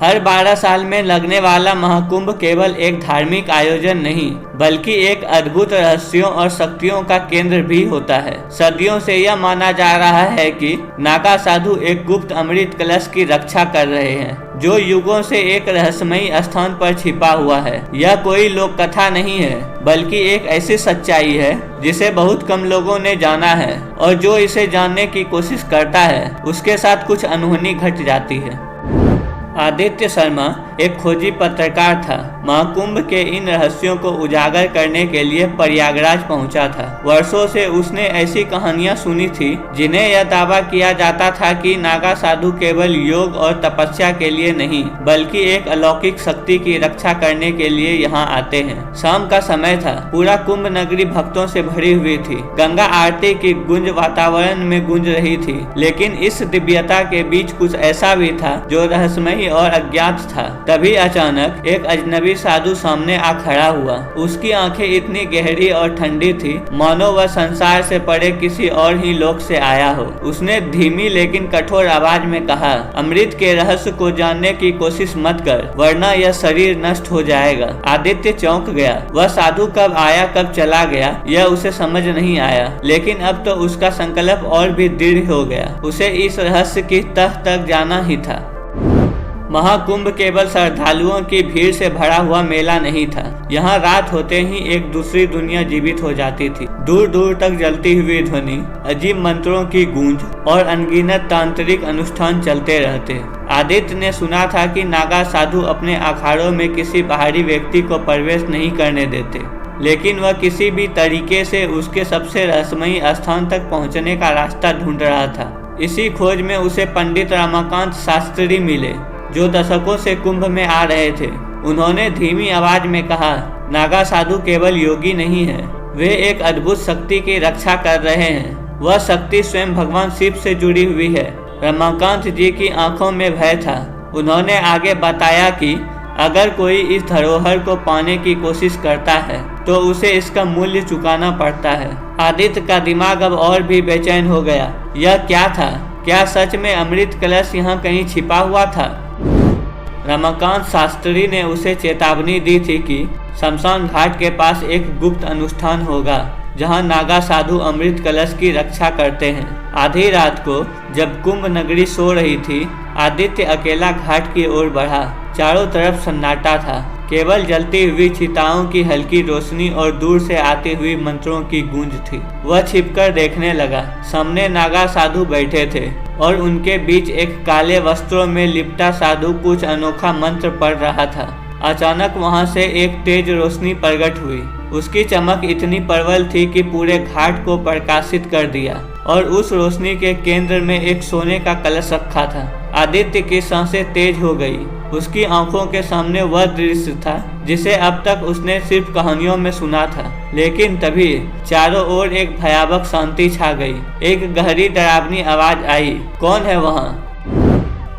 हर 12 साल में लगने वाला महाकुंभ केवल एक धार्मिक आयोजन नहीं बल्कि एक अद्भुत रहस्यों और शक्तियों का केंद्र भी होता है। सदियों से यह माना जा रहा है कि नागा साधु एक गुप्त अमृत कलश की रक्षा कर रहे हैं जो युगों से एक रहस्यमयी स्थान पर छिपा हुआ है। यह कोई लोक कथा नहीं है बल्कि एक ऐसी सच्चाई है जिसे बहुत कम लोगों ने जाना है और जो इसे जानने की कोशिश करता है उसके साथ कुछ अनहोनी घट जाती है। आदित्य शर्मा एक खोजी पत्रकार था। महाकुंभ के इन रहस्यों को उजागर करने के लिए प्रयागराज पहुंचा था। वर्षों से उसने ऐसी कहानियां सुनी थी जिन्हें यह दावा किया जाता था कि नागा साधु केवल योग और तपस्या के लिए नहीं बल्कि एक अलौकिक शक्ति की रक्षा करने के लिए यहाँ आते हैं। शाम का समय था। पूरा कुंभ नगरी भक्तों से भरी हुई थी। गंगा आरती की गूंज वातावरण में गूंज रही थी, लेकिन इस दिव्यता के बीच कुछ ऐसा भी था जो रहस्यमयी और अज्ञात था। तभी अचानक एक अजनबी साधु सामने आ खड़ा हुआ। उसकी आंखें इतनी गहरी और ठंडी थी मानो वह संसार से परे किसी और ही लोक से आया हो। उसने धीमी लेकिन कठोर आवाज में कहा, अमृत के रहस्य को जानने की कोशिश मत कर वरना यह शरीर नष्ट हो जाएगा। आदित्य चौंक गया। वह साधु कब आया कब चला गया यह उसे समझ नहीं आया, लेकिन अब तो उसका संकल्प और भी दृढ़ हो गया। उसे इस रहस्य की तह तक जाना ही था। महाकुंभ केवल श्रद्धालुओं की भीड़ से भरा हुआ मेला नहीं था। यहाँ रात होते ही एक दूसरी दुनिया जीवित हो जाती थी। दूर दूर तक जलती हुई ध्वनि, अजीब मंत्रों की गूंज और अनगिनत तांत्रिक अनुष्ठान चलते रहते। आदित्य ने सुना था कि नागा साधु अपने अखाड़ों में किसी बाहरी व्यक्ति को प्रवेश नहीं करने देते, लेकिन वह किसी भी तरीके से उसके सबसे रहस्यमयी स्थान तक पहुँचने का रास्ता ढूंढ रहा था। इसी खोज में उसे पंडित रमाकांत शास्त्री मिले जो दशकों से कुंभ में आ रहे थे। उन्होंने धीमी आवाज में कहा, नागा साधु केवल योगी नहीं है, वे एक अद्भुत शक्ति की रक्षा कर रहे हैं। वह शक्ति स्वयं भगवान शिव से जुड़ी हुई है। रमाकांत जी की आंखों में भय था। उन्होंने आगे बताया कि अगर कोई इस धरोहर को पाने की कोशिश करता है तो उसे इसका मूल्य चुकाना पड़ता है। आदित्य का दिमाग अब और भी बेचैन हो गया। यह क्या था? क्या सच में अमृत कलश यहाँ कहीं छिपा हुआ था? रमाकांत शास्त्री ने उसे चेतावनी दी थी कि शमशान घाट के पास एक गुप्त अनुष्ठान होगा जहां नागा साधु अमृत कलश की रक्षा करते हैं। आधी रात को जब कुंभ नगरी सो रही थी, आदित्य अकेला घाट की ओर बढ़ा। चारों तरफ सन्नाटा था। केवल जलती हुई चिताओं की हल्की रोशनी और दूर से आती हुई मंत्रों की गूंज थी। वह छिपकर देखने लगा। सामने नागा साधु बैठे थे और उनके बीच एक काले वस्त्रों में लिपटा साधु कुछ अनोखा मंत्र पढ़ रहा था। अचानक वहां से एक तेज रोशनी प्रकट हुई। उसकी चमक इतनी प्रबल थी कि पूरे घाट को प्रकाशित कर दिया और उस रोशनी के केंद्र में एक सोने का कलश रखा था। आदित्य की सांसें तेज हो गई। उसकी आंखों के सामने वह दृश्य था जिसे अब तक उसने सिर्फ कहानियों में सुना था। लेकिन तभी चारों ओर एक भयावह शांति छा गई। एक गहरी डरावनी आवाज आई, कौन है वहाँ?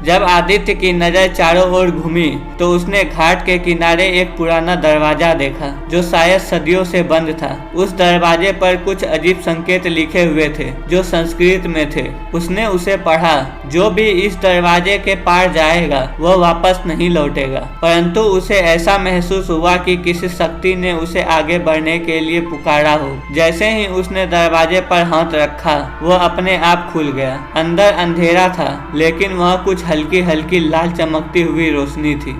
जब आदित्य की नजर चारों ओर घूमी तो उसने घाट के किनारे एक पुराना दरवाजा देखा जो शायद सदियों से बंद था। उस दरवाजे पर कुछ अजीब संकेत लिखे हुए थे जो संस्कृत में थे। उसने उसे पढ़ा, जो भी इस दरवाजे के पार जाएगा वह वापस नहीं लौटेगा। परंतु उसे ऐसा महसूस हुआ कि किसी शक्ति ने उसे आगे बढ़ने के लिए पुकारा हो। जैसे ही उसने दरवाजे पर हाथ रखा वह अपने आप खुल गया। अंदर अंधेरा था लेकिन वह कुछ हल्की हल्की लाल चमकती हुई रोशनी थी।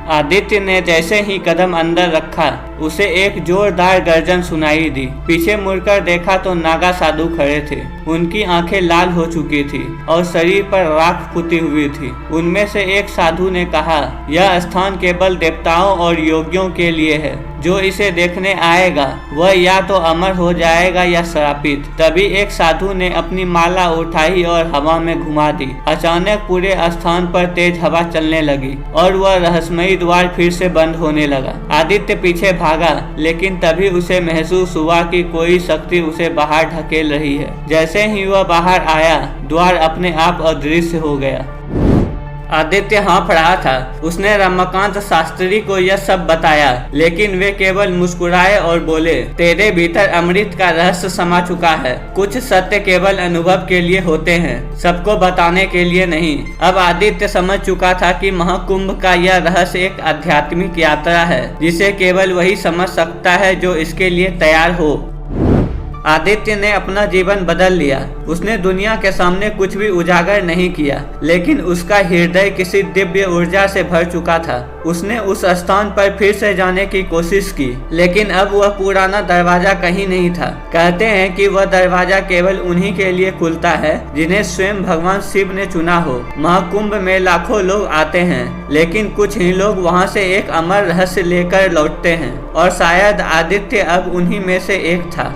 आदित्य ने जैसे ही कदम अंदर रखा उसे एक जोरदार गर्जन सुनाई दी। पीछे मुड़कर देखा तो नागा साधु खड़े थे। उनकी आंखें लाल हो चुकी थी और शरीर पर राख पुती हुई थी। उनमें से एक साधु ने कहा, यह स्थान केवल देवताओं और योगियों के लिए है। जो इसे देखने आएगा वह या तो अमर हो जाएगा या श्रापित। तभी एक साधु ने अपनी माला उठाई और हवा में घुमा दी। अचानक पूरे स्थान पर तेज हवा चलने लगी और वह रहस्यमयी द्वार फिर से बंद होने लगा। आदित्य पीछे भागा, लेकिन तभी उसे महसूस हुआ कि कोई शक्ति उसे बाहर ढकेल रही है। जैसे ही वह बाहर आया द्वार अपने आप अदृश्य हो गया। आदित्य हाँफ रहा था। उसने रमाकांत शास्त्री को यह सब बताया, लेकिन वे केवल मुस्कुराए और बोले, तेरे भीतर अमृत का रहस्य समा चुका है। कुछ सत्य केवल अनुभव के लिए होते हैं, सबको बताने के लिए नहीं। अब आदित्य समझ चुका था कि महाकुंभ का यह रहस्य एक आध्यात्मिक यात्रा है, जिसे केवल वही समझ सकता है जो इसके लिए तैयार हो। आदित्य ने अपना जीवन बदल लिया। उसने दुनिया के सामने कुछ भी उजागर नहीं किया, लेकिन उसका हृदय किसी दिव्य ऊर्जा से भर चुका था। उसने उस स्थान पर फिर से जाने की कोशिश की, लेकिन अब वह पुराना दरवाजा कहीं नहीं था। कहते हैं कि वह दरवाजा केवल उन्हीं के लिए खुलता है जिन्हें स्वयं भगवान शिव ने चुना हो। महाकुंभ में लाखों लोग आते हैं, लेकिन कुछ ही लोग वहां से एक अमर रहस्य लेकर लौटते हैं, और शायद आदित्य अब उन्हीं में से एक था।